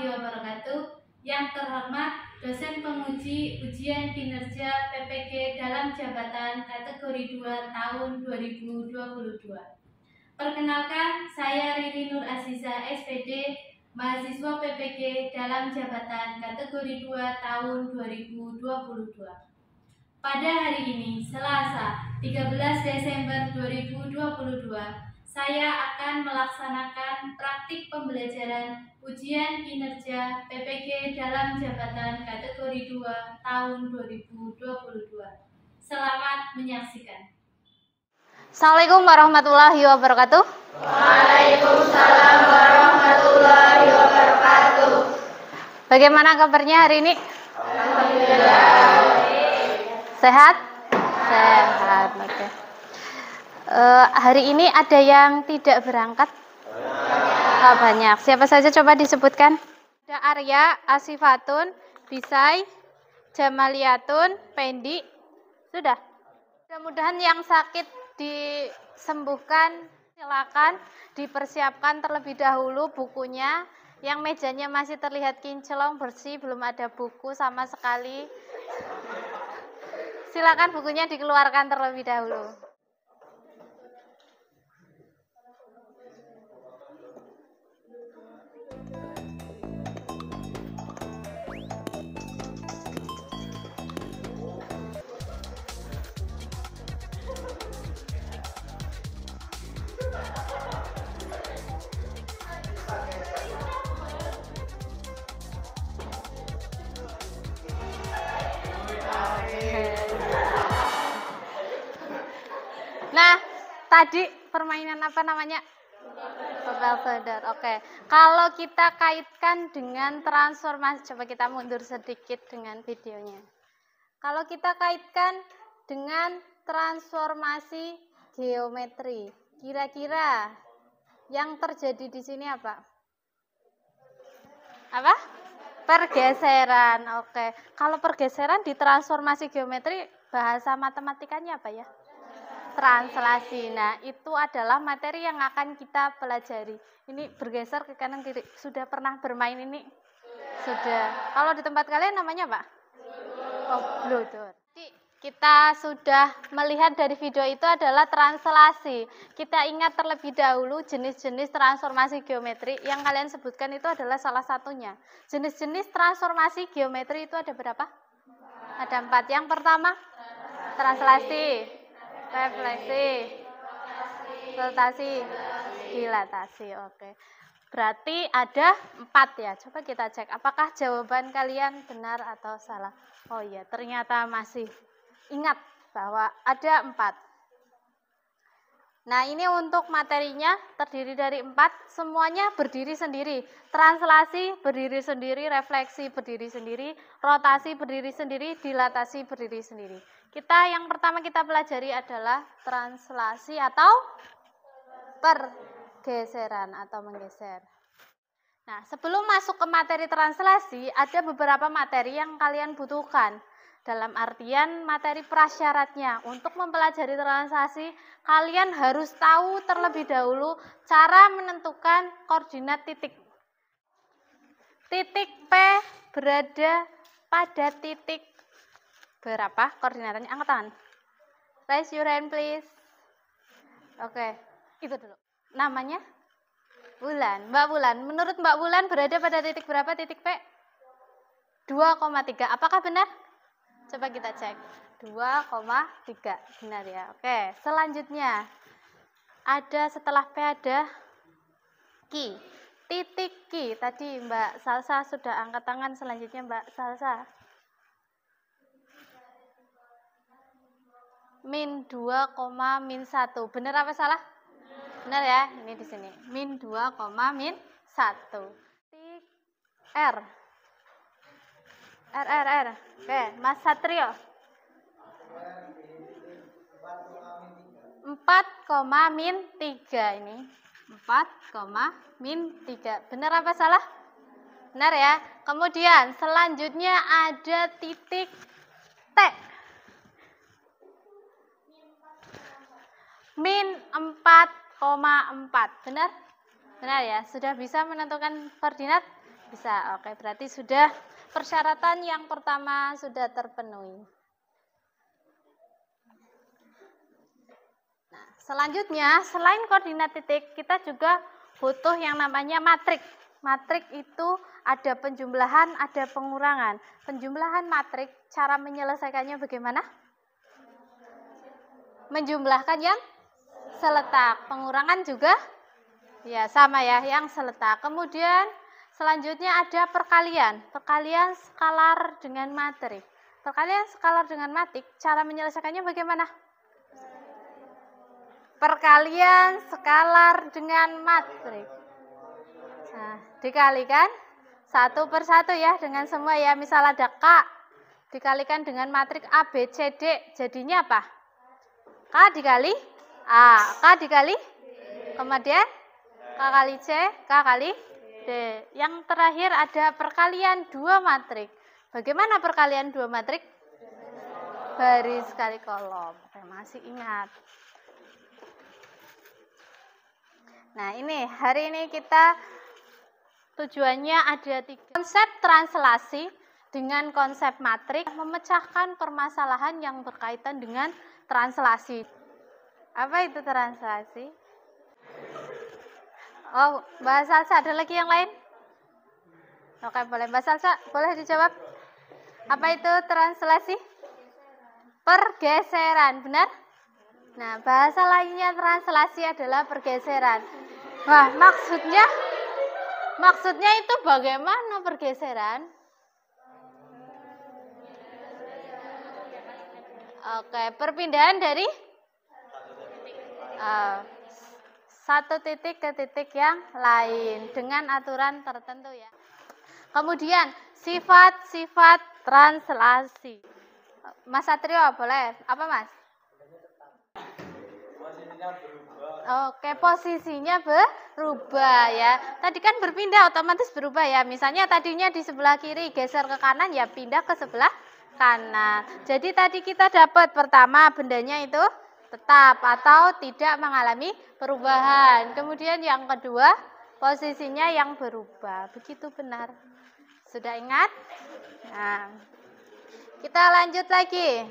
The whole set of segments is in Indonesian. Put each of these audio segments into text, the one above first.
warahmatullahi wabarakatuh. Yang terhormat dosen penguji ujian kinerja PPG dalam jabatan kategori 2 tahun 2022. Perkenalkan, saya Riri Nur Aziza SPD, mahasiswa PPG dalam jabatan kategori 2 tahun 2022. Pada hari ini, Selasa 13 Desember 2022, saya akan melaksanakan praktik pembelajaran ujian kinerja PPG dalam jabatan kategori 2 tahun 2022. Selamat menyaksikan. Assalamualaikum warahmatullahi wabarakatuh. Waalaikumsalam warahmatullahi wabarakatuh. Bagaimana kabarnya hari ini? Alhamdulillah. Sehat? Sehat, oke. Hari ini ada yang tidak berangkat? Oh, banyak. Siapa saja coba disebutkan? Ada Arya, Asifatun, Bisai, Jamaliyatun, Pendi. Sudah? Mudah-mudahan yang sakit disembuhkan. Silakan dipersiapkan terlebih dahulu bukunya. Yang mejanya masih terlihat kinclong, bersih, belum ada buku sama sekali. Silakan bukunya dikeluarkan terlebih dahulu. Nah, tadi permainan apa namanya? Bubble Feather. Oke. Kalau kita kaitkan dengan transformasi, coba kita mundur sedikit dengan videonya. Kalau kita kaitkan dengan transformasi geometri, kira-kira yang terjadi di sini apa? Apa? Pergeseran. Oke. Kalau pergeseran di transformasi geometri, bahasa matematikanya apa ya? Translasi. Nah, itu adalah materi yang akan kita pelajari. Ini bergeser ke kanan kiri. Sudah pernah bermain ini? Sudah. Kalau di tempat kalian namanya apa? Oh, Bluetooth. Kita sudah melihat dari video itu adalah translasi. Kita ingat terlebih dahulu jenis-jenis transformasi geometri yang kalian sebutkan itu adalah salah satunya. Jenis-jenis transformasi geometri itu ada berapa? Ada 4. Yang pertama, translasi, refleksi, rotasi, dilatasi. Oke. Berarti ada 4 ya. Coba kita cek apakah jawaban kalian benar atau salah. Oh iya, ternyata masih ingat bahwa ada 4. Nah, ini untuk materinya terdiri dari 4, semuanya berdiri sendiri. Translasi berdiri sendiri, refleksi berdiri sendiri, rotasi berdiri sendiri, dilatasi berdiri sendiri. Yang pertama kita pelajari adalah translasi atau pergeseran atau menggeser. Nah, sebelum masuk ke materi translasi, ada beberapa materi yang kalian butuhkan. Dalam artian materi prasyaratnya. Untuk mempelajari translasi, kalian harus tahu terlebih dahulu cara menentukan koordinat titik. Titik P berada pada titik berapa koordinatnya? Angkat tangan. Raise your hand please. Oke, itu dulu. Namanya? Bulan. Mbak Bulan. Menurut Mbak Bulan berada pada titik berapa titik P? 2,3. Apakah benar? Coba kita cek. 2,3. Benar ya. Oke, selanjutnya. Setelah P ada Q. Titik Q. Tadi Mbak Salsa sudah angkat tangan. Selanjutnya Mbak Salsa. Min 2, min 1. Benar apa salah? Benar ya. Ini di sini. Min 2, min 1. Titik R. R. Oke, Mas Satrio. 4, min 3 ini. 4, min 3. Benar apa salah? Benar ya. Kemudian selanjutnya ada titik T. Min 4,4. Benar? Benar ya. Sudah bisa menentukan koordinat? Bisa, oke. Berarti sudah persyaratan yang pertama sudah terpenuhi. Nah, selanjutnya, selain koordinat titik, kita juga butuh yang namanya matrik. Matrik itu ada penjumlahan, ada pengurangan. Penjumlahan matrik, cara menyelesaikannya bagaimana? Menjumlahkan yang seletak. Pengurangan juga ya sama ya, yang seletak. Kemudian selanjutnya ada perkalian. Perkalian skalar dengan matrik. Perkalian skalar dengan matrik, cara menyelesaikannya bagaimana? Perkalian skalar dengan matrik. Nah, dikalikan satu per satu ya dengan semua ya. Misal ada K dikalikan dengan matrik A, B, C, D, jadinya apa? K dikali A, K dikali, kemudian K kali C, K kali D. Yang terakhir ada perkalian dua matrik. Bagaimana perkalian dua matrik? Baris kali kolom. Oke, masih ingat. Nah, ini hari ini kita tujuannya ada 3. Konsep translasi dengan konsep matrik, memecahkan permasalahan yang berkaitan dengan translasi. Apa itu translasi? Oh, Mbak Salsa, ada lagi yang lain? Oke, boleh. Mbak Salsa, boleh dijawab? Apa itu translasi? Pergeseran, benar? Nah, bahasa lainnya translasi adalah pergeseran. Wah, maksudnya itu bagaimana pergeseran? Oke, perpindahan dari satu titik ke titik yang lain dengan aturan tertentu ya. Kemudian sifat-sifat translasi. Mas Satrio boleh? Apa Mas? Oke, posisinya berubah ya. Tadi kan berpindah, otomatis berubah ya. Misalnya tadinya di sebelah kiri, geser ke kanan ya pindah ke sebelah kanan. Jadi tadi kita dapat pertama bendanya itu tetap atau tidak mengalami perubahan. Kemudian yang kedua, posisinya yang berubah. Begitu benar. Sudah ingat? Nah, kita lanjut lagi.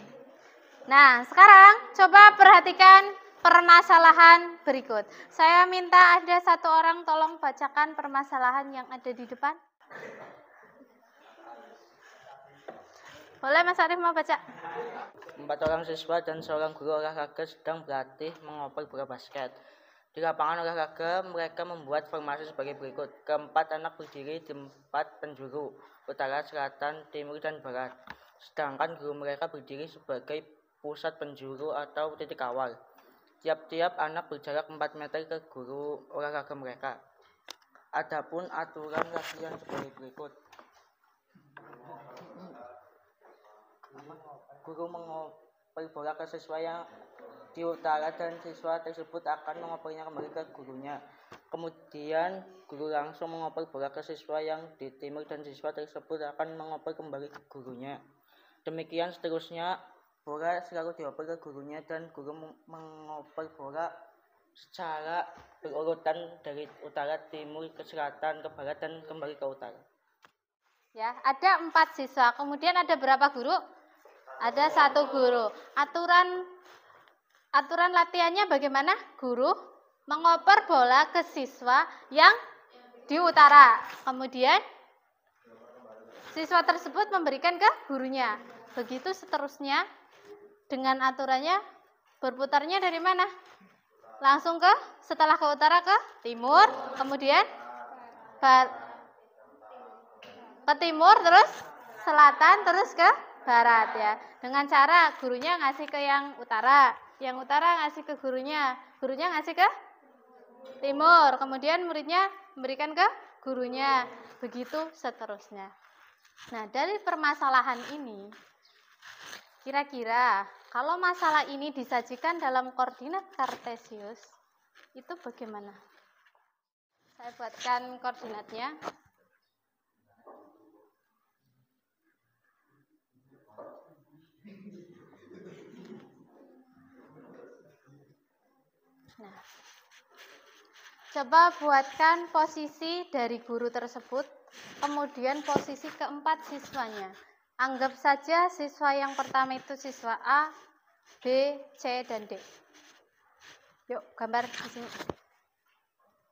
Nah, sekarang coba perhatikan permasalahan berikut. Saya minta ada satu orang tolong bacakan permasalahan yang ada di depan. Boleh Mas Arif mau baca? 4 orang siswa dan seorang guru olahraga sedang berlatih mengoper bola basket. Di lapangan olahraga, mereka membuat formasi sebagai berikut. Keempat anak berdiri di 4 penjuru, utara, selatan, timur, dan barat. Sedangkan guru mereka berdiri sebagai pusat penjuru atau titik awal. Tiap-tiap anak berjarak 4 meter ke guru olahraga mereka. Adapun aturan latihan sebagai berikut. Guru mengoper bola ke siswa yang di utara dan siswa tersebut akan mengopernya kembali ke gurunya. Kemudian guru langsung mengoper bola ke siswa yang di timur dan siswa tersebut akan mengoper kembali ke gurunya. Demikian seterusnya, bola selalu dioper ke gurunya dan guru mengoper bola secara berurutan dari utara, timur, ke selatan, ke barat, dan kembali ke utara. Ya, ada 4 siswa. Kemudian ada berapa guru? Ada 1 guru. Aturan latihannya bagaimana? Guru mengoper bola ke siswa yang di utara. Kemudian siswa tersebut memberikan ke gurunya. Begitu seterusnya. Dengan aturannya berputarnya dari mana? Langsung setelah ke utara ke timur, kemudian ke timur, terus selatan, terus ke barat ya. Dengan cara gurunya ngasih ke yang utara ngasih ke gurunya ngasih ke timur, kemudian muridnya memberikan ke gurunya, begitu seterusnya. Nah, dari permasalahan ini, kira-kira kalau masalah ini disajikan dalam koordinat kartesius, itu bagaimana? Saya buatkan koordinatnya. Nah, coba buatkan posisi dari guru tersebut kemudian posisi keempat siswanya. Anggap saja siswa yang pertama itu siswa A, B, C, dan D. Yuk, gambar di sini.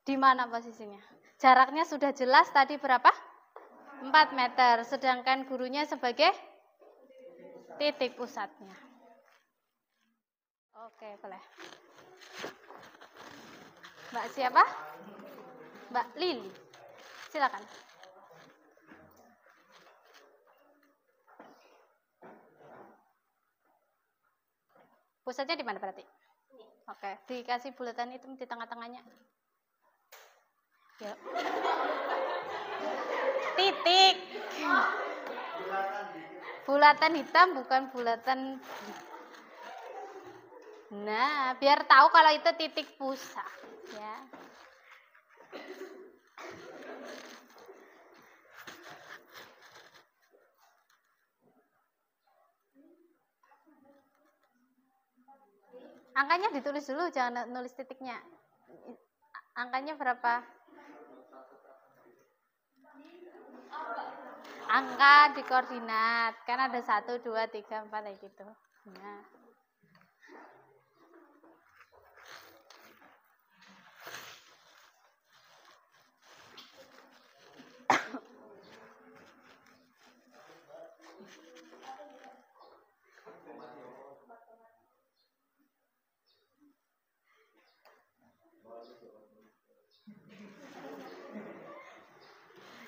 Di mana posisinya? Jaraknya sudah jelas tadi berapa? 4 meter, sedangkan gurunya sebagai titik pusatnya. Oke, boleh. Mbak siapa? Mbak Lili. Silakan. Pusatnya di mana berarti? Oke, dikasih bulatan hitam di tengah-tengahnya. Yuk. Titik. Bulatan hitam bukan bulatan. Nah, biar tahu kalau itu titik pusat, ya. Angkanya ditulis dulu, jangan nulis titiknya. Angkanya berapa? Angka di koordinat, kan ada 1, 2, 3, 4 kayak gitu. Nah.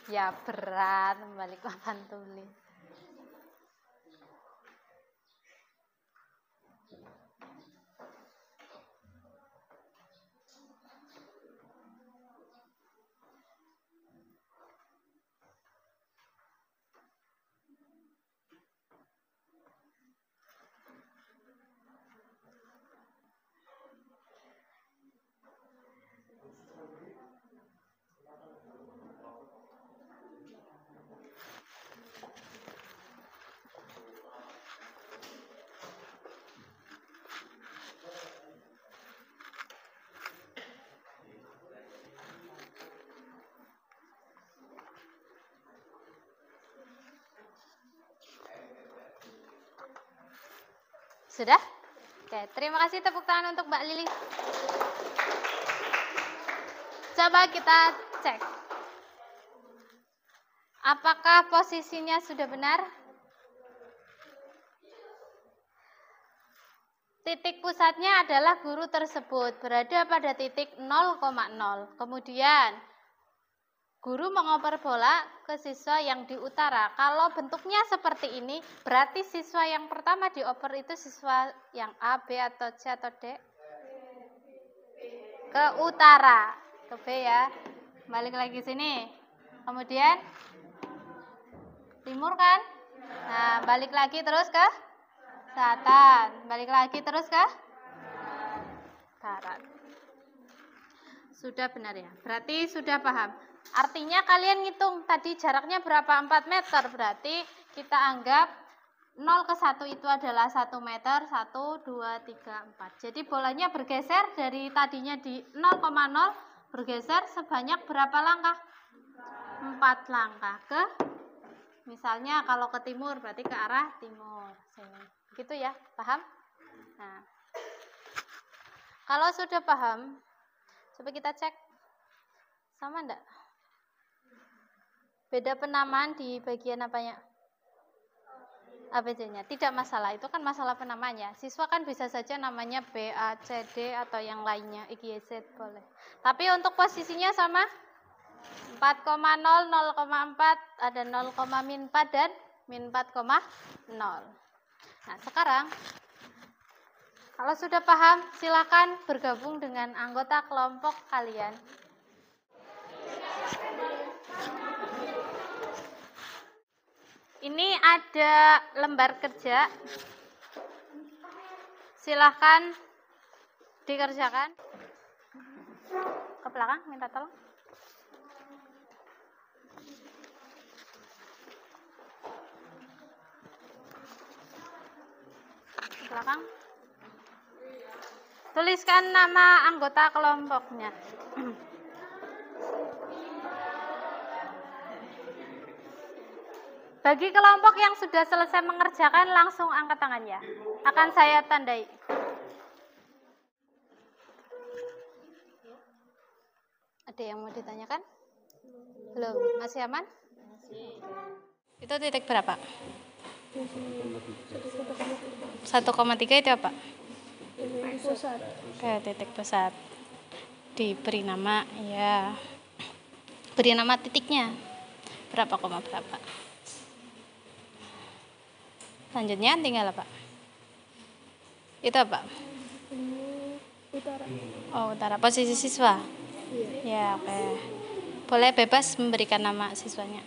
Ya berat, balik papan tulis. Sudah? Oke, terima kasih, tepuk tangan untuk Mbak Lili. Coba kita cek. Apakah posisinya sudah benar? Titik pusatnya adalah guru tersebut, berada pada titik 0,0. Kemudian, guru mengoper bola ke siswa yang di utara. Kalau bentuknya seperti ini, berarti siswa yang pertama dioper itu siswa yang A, B, atau C, atau D? Ke utara, ke B ya. Balik lagi sini. Kemudian, timur kan? Nah, balik lagi terus ke selatan. Balik lagi terus ke barat. Sudah benar ya? Berarti sudah paham. Artinya kalian ngitung tadi jaraknya berapa? 4 meter. Berarti kita anggap 0 ke 1 itu adalah 1 meter. 1, 2, 3, 4. Jadi bolanya bergeser dari tadinya di 0,0 bergeser sebanyak berapa langkah? 4 langkah ke, misalnya kalau ke timur berarti ke arah timur. Begitu ya, paham? Nah, kalau sudah paham, coba kita cek. Sama enggak? Beda penamaan di bagian apanya? ABC-nya. Tidak masalah, itu kan masalah penamanya. Siswa kan bisa saja namanya B, A, C, D, atau yang lainnya, X, Y, Z boleh. Tapi untuk posisinya sama? 4,0, 0,4, ada 0,-4 dan -4,0. Nah, sekarang kalau sudah paham, silakan bergabung dengan anggota kelompok kalian. Ini ada lembar kerja. Silahkan dikerjakan. Ke belakang, minta tolong. Ke belakang. Tuliskan nama anggota kelompoknya. Bagi kelompok yang sudah selesai mengerjakan, langsung angkat tangannya. Akan saya tandai. Ada yang mau ditanyakan? Belum? Masih aman? Itu titik berapa? 1,3 itu apa? Oke, titik pusat. Diberi nama, ya. Beri nama titiknya. Berapa koma berapa? Selanjutnya tinggal apa? Itu apa? Utara. Oh, utara. Posisi siswa? Ya, oke. Boleh bebas memberikan nama siswanya.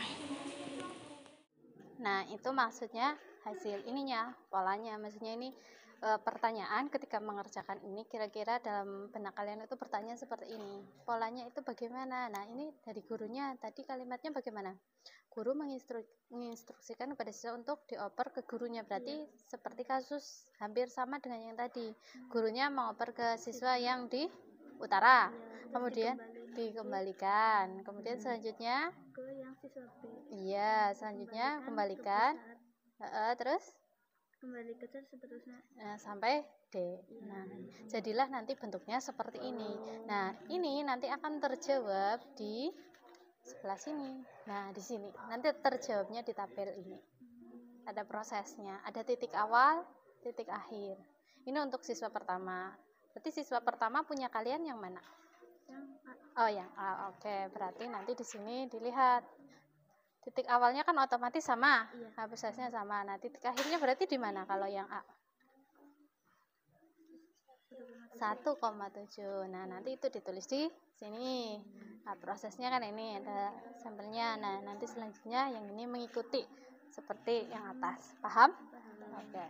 Nah, itu maksudnya hasil ininya, polanya. Maksudnya ini pertanyaan ketika mengerjakan ini, kira-kira dalam benak kalian itu pertanyaan seperti ini. Polanya itu bagaimana? Nah, ini dari gurunya. Tadi kalimatnya bagaimana? Guru menginstruksikan kepada siswa untuk dioper ke gurunya. Berarti seperti kasus hampir sama dengan yang tadi. Gurunya mengoper ke siswa yang di utara. Kemudian dikembalikan. Kemudian selanjutnya Ke yang siswa B. iya, selanjutnya kembalikan. Terus Kembali ke C seterusnya. sampai D. Nah, jadilah nanti bentuknya seperti ini. Nah, ini nanti akan terjawab di sebelah sini. Nah, di sini nanti terjawabnya di tabel ini. Ada prosesnya, ada titik awal, titik akhir. Ini untuk siswa pertama. Berarti siswa pertama punya kalian yang mana? Yang A. Oh, yang A. Oke, berarti nanti di sini dilihat. Titik awalnya kan otomatis sama, prosesnya sama. Nah, titik akhirnya berarti di mana kalau yang A? 1,7. Nah, nanti itu ditulis di sini. Nah, prosesnya kan ini ada sampelnya. Nah, nanti selanjutnya yang ini mengikuti seperti yang atas. Paham? Oke.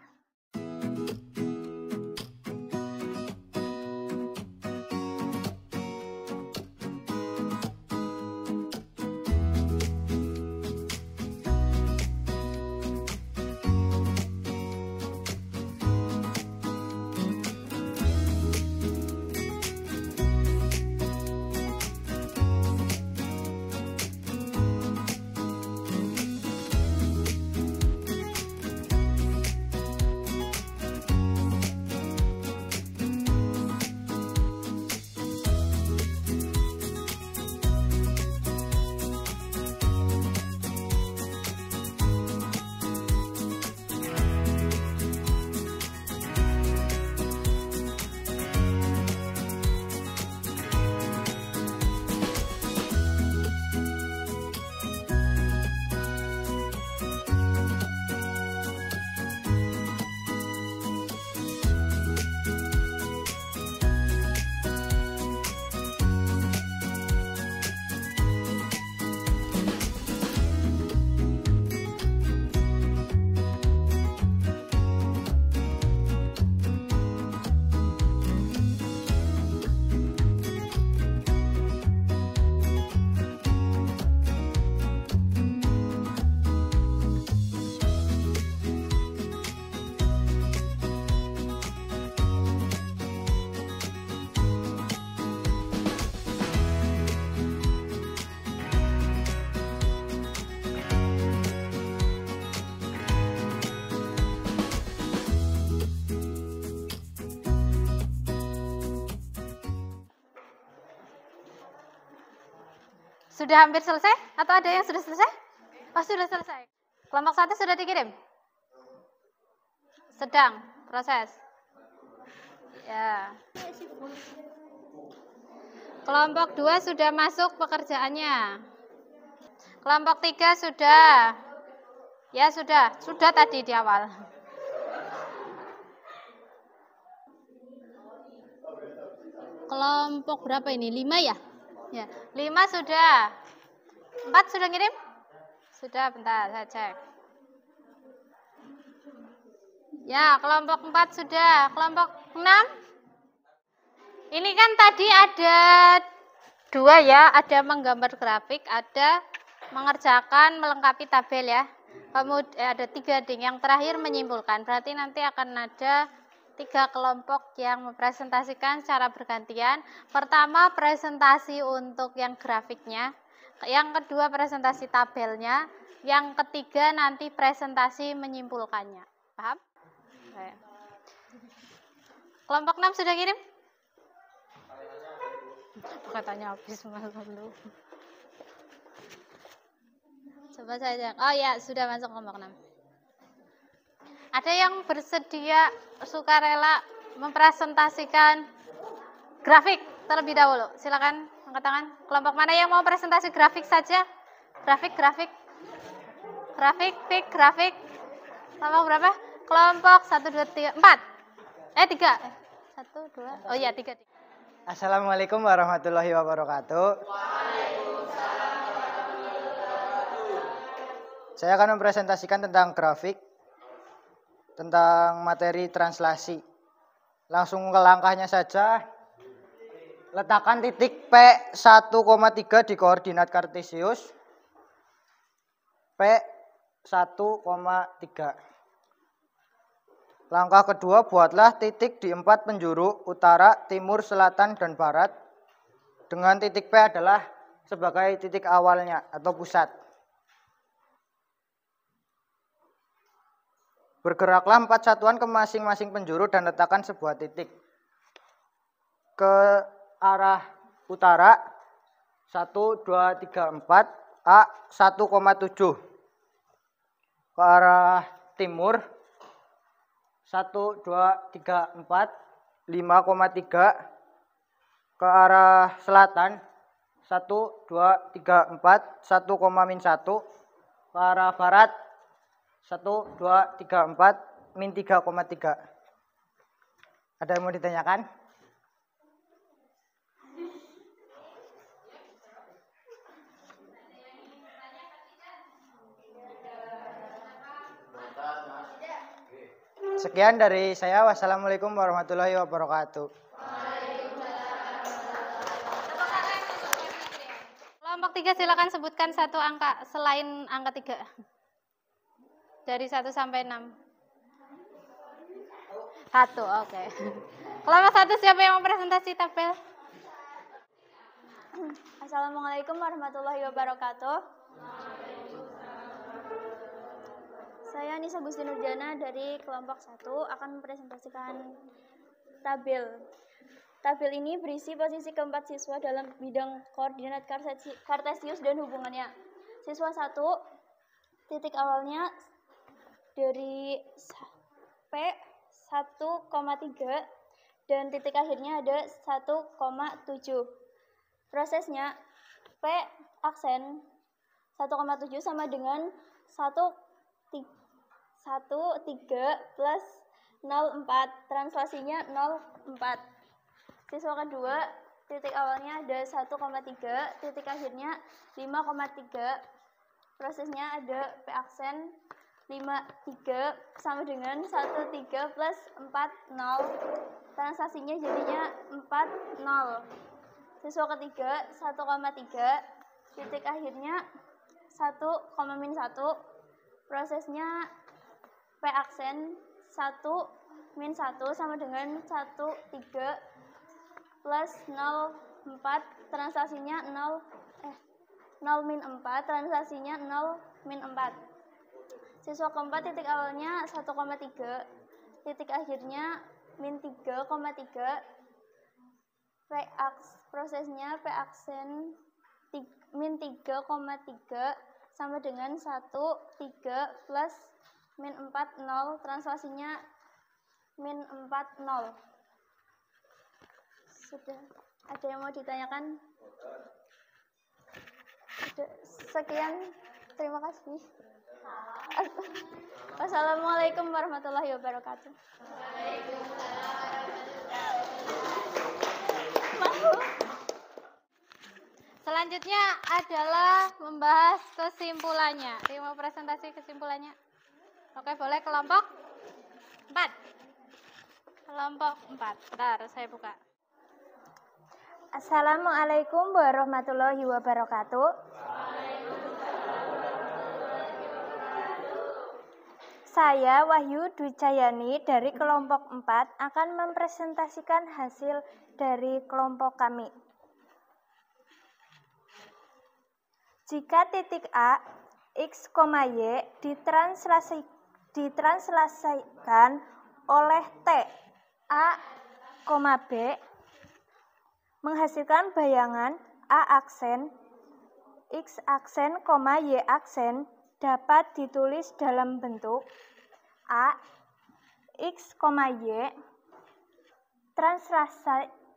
Sudah hampir selesai? Atau ada yang sudah selesai? Oh, sudah selesai. Kelompok 1 sudah dikirim? Sedang proses. Ya. Kelompok 2 sudah masuk pekerjaannya. Kelompok 3 sudah. Ya, sudah tadi di awal. Kelompok berapa ini? 5 ya? Ya, 5 sudah. 4 sudah ngirim? Sudah, bentar saya cek. Ya, kelompok 4 sudah. Kelompok 6? Ini kan tadi ada 2 ya, ada menggambar grafik, ada mengerjakan melengkapi tabel ya. Kemudian ada 3 ding, yang terakhir menyimpulkan. Berarti nanti akan ada 3 kelompok yang mempresentasikan secara bergantian. Pertama presentasi untuk yang grafiknya, yang kedua presentasi tabelnya, Yang ketiga nanti presentasi menyimpulkannya. Paham? Oke. Kelompok 6 sudah kirim? Katanya habis malu. Coba saja. Oh ya, sudah masuk kelompok 6. Ada yang bersedia sukarela mempresentasikan grafik terlebih dahulu? Silakan angkat tangan. Kelompok mana yang mau presentasi grafik saja? Grafik. Kelompok berapa? Kelompok 1, 2, 3, 4. 3. 1, 2. Oh iya, 3. Assalamualaikum warahmatullahi wabarakatuh. Saya akan mempresentasikan tentang grafik, tentang materi translasi. Langsung ke langkahnya saja. Letakkan titik P1,3 di koordinat kartesius. P1,3. Langkah kedua, buatlah titik di 4 penjuru utara, timur, selatan, dan barat. Dengan titik P adalah sebagai titik awalnya atau pusat. Bergeraklah 4 satuan ke masing-masing penjuru dan letakkan sebuah titik. Ke arah utara, 1, 2, 3, 4, A 1,7. Ke arah timur, 1, 2, 3, 4, 5,3. Ke arah selatan, 1, 2, 3, 4, 1,-1. Ke arah barat, 1, 2, 3, 4, min 3,3. Ada yang mau ditanyakan? Sekian dari saya. Wassalamualaikum warahmatullahi wabarakatuh. Kelompok 3 silakan sebutkan satu angka selain angka 3. Dari 1 sampai 6. 1, oke. Kelompok 1 siapa yang mau presentasi tabel? Assalamualaikum warahmatullahi wabarakatuh. Saya Nisa Gusti Nurjana dari kelompok 1 akan mempresentasikan tabel. Tabel ini berisi posisi keempat siswa dalam bidang koordinat kartesius dan hubungannya. Siswa 1, titik awalnya dari P1,3 dan titik akhirnya ada 1,7. Prosesnya P aksen 1,7 sama dengan 1,3 plus 0,4. Translasinya 0,4. Siswa kedua, titik awalnya ada 1,3, titik akhirnya 5,3. Prosesnya ada P aksen 5,3 sama dengan 1,3 plus 4,0. Translasinya jadinya 4,0. Siswa ketiga 1,3, titik akhirnya 1,-1. Prosesnya P aksen 1-1 sama dengan 1,3 plus 0,4. Translasinya 0-4. Translasinya 0-4. Siswa keempat, titik awalnya 1,3, titik akhirnya -3,3. Prosesnya P aksen -3,3 sama dengan 1,3 plus -4,0. Translasinya -4,0. Sudah. Ada yang mau ditanyakan? Sekian. Terima kasih. Wassalamualaikum warahmatullahi wabarakatuh. Selanjutnya adalah membahas kesimpulannya. Dia mau presentasi kesimpulannya? Oke, boleh kelompok 4. Kelompok 4. Bentar, saya buka. Assalamualaikum warahmatullahi wabarakatuh. Saya Wahyu Dwi Cayani dari kelompok 4 akan mempresentasikan hasil dari kelompok kami. Jika titik A X, Y ditranslasikan oleh T, A, B menghasilkan bayangan A aksen, X aksen, Y aksen dapat ditulis dalam bentuk A, X, Y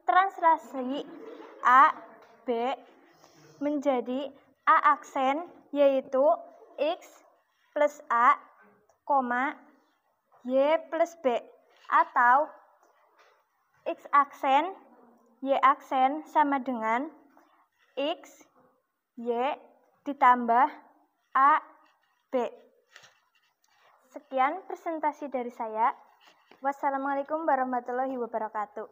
translasi A, B menjadi A aksen, yaitu X plus A, Y plus B, atau X aksen, Y aksen sama dengan X, Y ditambah A, B. Sekian presentasi dari saya. Wassalamualaikum warahmatullahi wabarakatuh.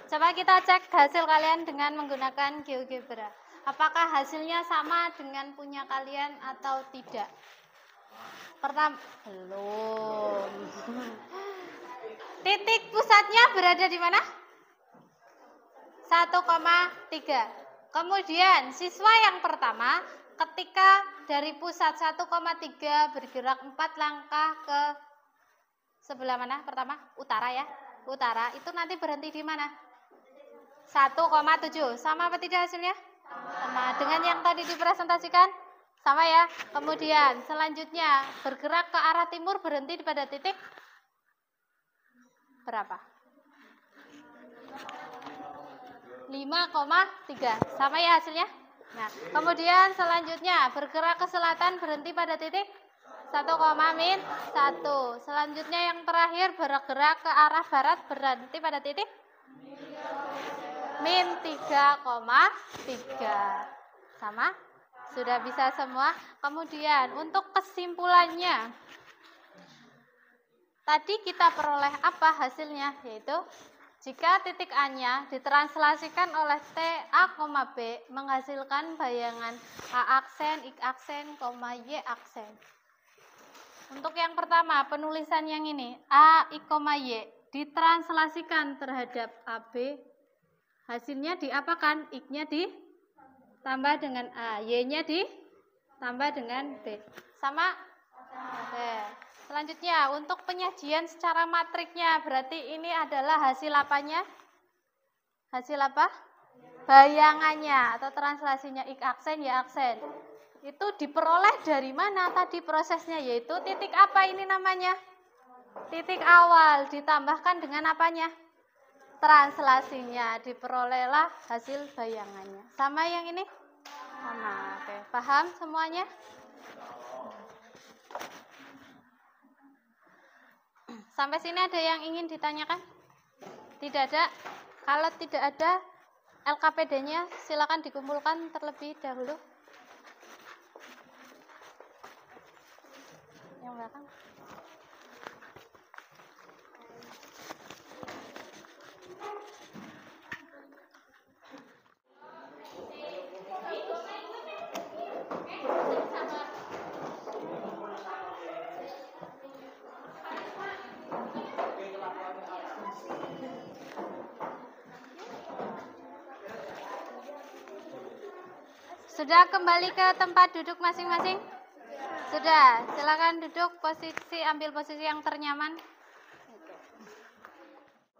Coba kita cek hasil kalian dengan menggunakan GeoGebra. Apakah hasilnya sama dengan punya kalian atau tidak? Pertama, belum. Titik pusatnya berada di mana? 1,3. Kemudian siswa yang pertama ketika dari pusat 1,3 bergerak 4 langkah ke sebelah mana? Pertama, utara ya. Utara itu nanti berhenti di mana? 1,7. Sama apa tidak hasilnya? Sama dengan yang tadi dipresentasikan? Sama ya. Kemudian selanjutnya bergerak ke arah timur berhenti pada titik berapa? 5,3. Sama ya hasilnya? Nah, kemudian selanjutnya bergerak ke selatan berhenti pada titik 1,-1. Selanjutnya yang terakhir bergerak ke arah barat berhenti pada titik -3,3. Sama? Sudah bisa semua? Kemudian untuk kesimpulannya, tadi kita peroleh apa hasilnya? Yaitu jika titik A-nya ditranslasikan oleh T, A, B menghasilkan bayangan A aksen, X aksen, Y aksen. Untuk yang pertama, penulisan yang ini, A, X, Y ditranslasikan terhadap AB, hasilnya diapakan? X-nya ditambah dengan A, Y-nya ditambah dengan B. Sama? Oke. Selanjutnya, untuk penyajian secara matriknya, berarti ini adalah hasil apanya? Hasil apa? Bayangannya atau translasinya X aksen, Y aksen. Itu diperoleh dari mana tadi prosesnya? Yaitu titik apa ini namanya? Titik awal ditambahkan dengan apanya? Translasinya, diperolehlah hasil bayangannya. Sama yang ini? Sama. Oke, paham semuanya? Sampai sini ada yang ingin ditanyakan? Tidak ada? Kalau tidak ada, LKPD-nya silakan dikumpulkan terlebih dahulu. Yang belakang. Sudah kembali ke tempat duduk masing-masing? Sudah, silakan duduk ambil posisi yang ternyaman.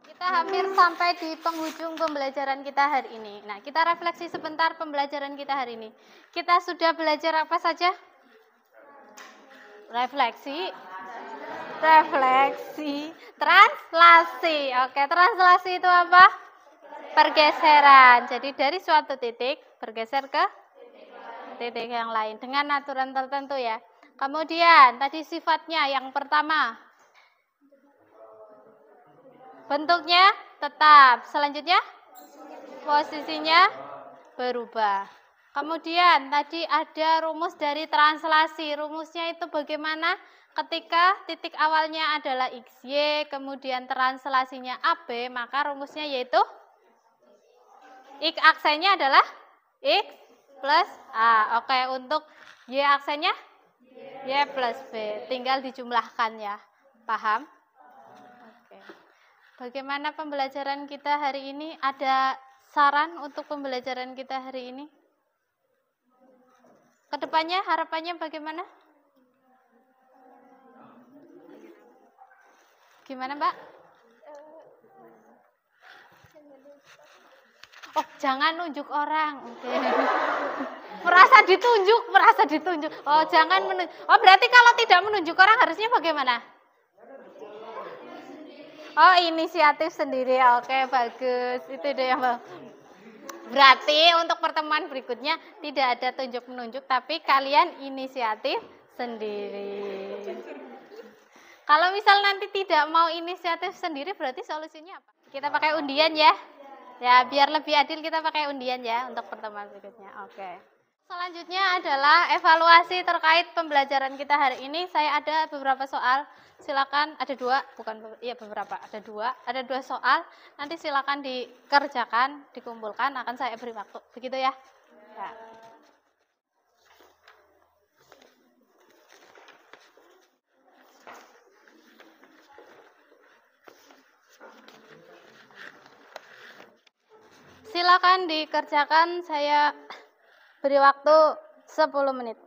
Kita hampir sampai di penghujung pembelajaran kita hari ini. Nah, kita refleksi sebentar pembelajaran kita hari ini. Kita sudah belajar apa saja? Refleksi, translasi. Oke, translasi itu apa? Pergeseran. Jadi dari suatu titik bergeser ke titik yang lain dengan aturan tertentu ya. Kemudian tadi sifatnya yang pertama, bentuknya tetap, selanjutnya posisinya berubah. Kemudian tadi ada rumus dari translasi. Rumusnya itu bagaimana? Ketika titik awalnya adalah XY, kemudian translasinya AB, maka rumusnya yaitu X aksennya adalah X plus A. Oke, untuk Y aksennya Y plus B. Tinggal dijumlahkan ya. Paham? Oke. Bagaimana pembelajaran kita hari ini? Ada saran untuk pembelajaran kita hari ini? Kedepannya harapannya bagaimana? Gimana, Mbak? Oh, jangan nunjuk orang. Oke. Merasa ditunjuk. Oh, jangan menunjuk. Oh, berarti kalau tidak menunjuk orang harusnya bagaimana? Oh, inisiatif sendiri. Oke, bagus. Itu deh yang berarti untuk pertemuan berikutnya tidak ada tunjuk-menunjuk, tapi kalian inisiatif sendiri. Kalau misal nanti tidak mau inisiatif sendiri, berarti solusinya apa? Kita pakai undian ya. Ya, biar lebih adil kita pakai undian ya untuk pertemuan berikutnya. Oke. Selanjutnya adalah evaluasi terkait pembelajaran kita hari ini. Saya ada beberapa soal. Silakan, ada dua, beberapa. Ada dua soal. Nanti silakan dikerjakan, dikumpulkan. Akan saya beri waktu. Begitu ya. Ya. Silakan dikerjakan, saya beri waktu 10 menit.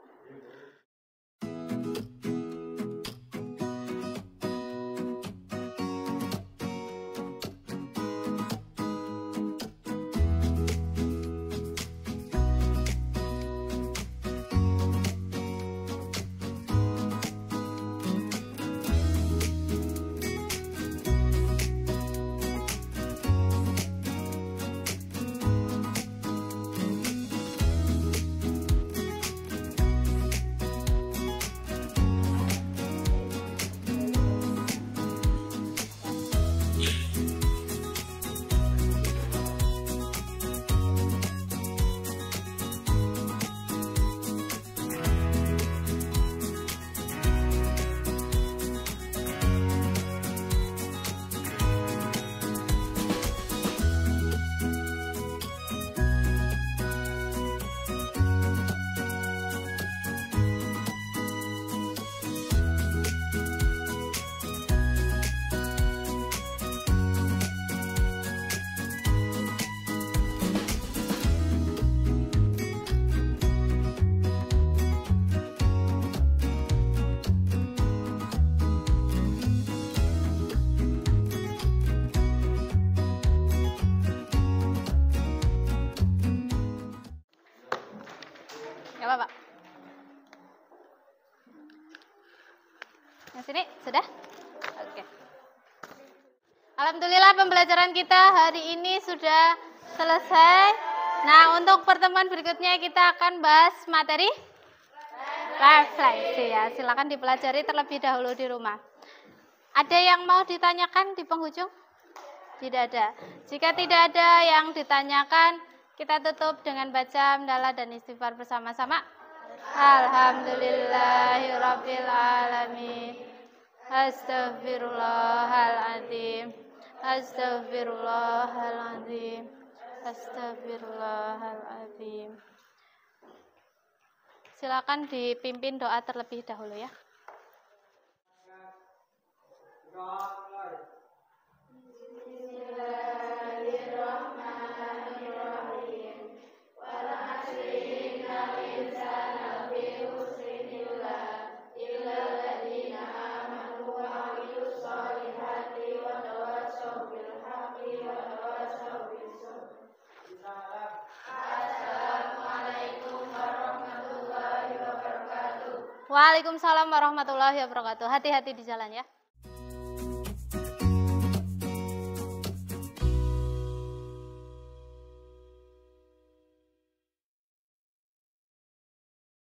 Pak. Yang sini sudah? Oke. Alhamdulillah pembelajaran kita hari ini sudah selesai. Nah, untuk pertemuan berikutnya kita akan bahas materi refleksi ya. Silakan dipelajari terlebih dahulu di rumah. Ada yang mau ditanyakan di penghujung? Tidak ada. Jika tidak ada yang ditanyakan, kita tutup dengan baca hamdalah dan istighfar bersama-sama. Alhamdulillahirabbil alamin. Astaghfirullahaladzim. Astaghfirullahaladzim. Astaghfirullahaladzim. Silakan dipimpin doa terlebih dahulu ya. Waalaikumsalam warahmatullahi wabarakatuh. Hati-hati di jalan ya.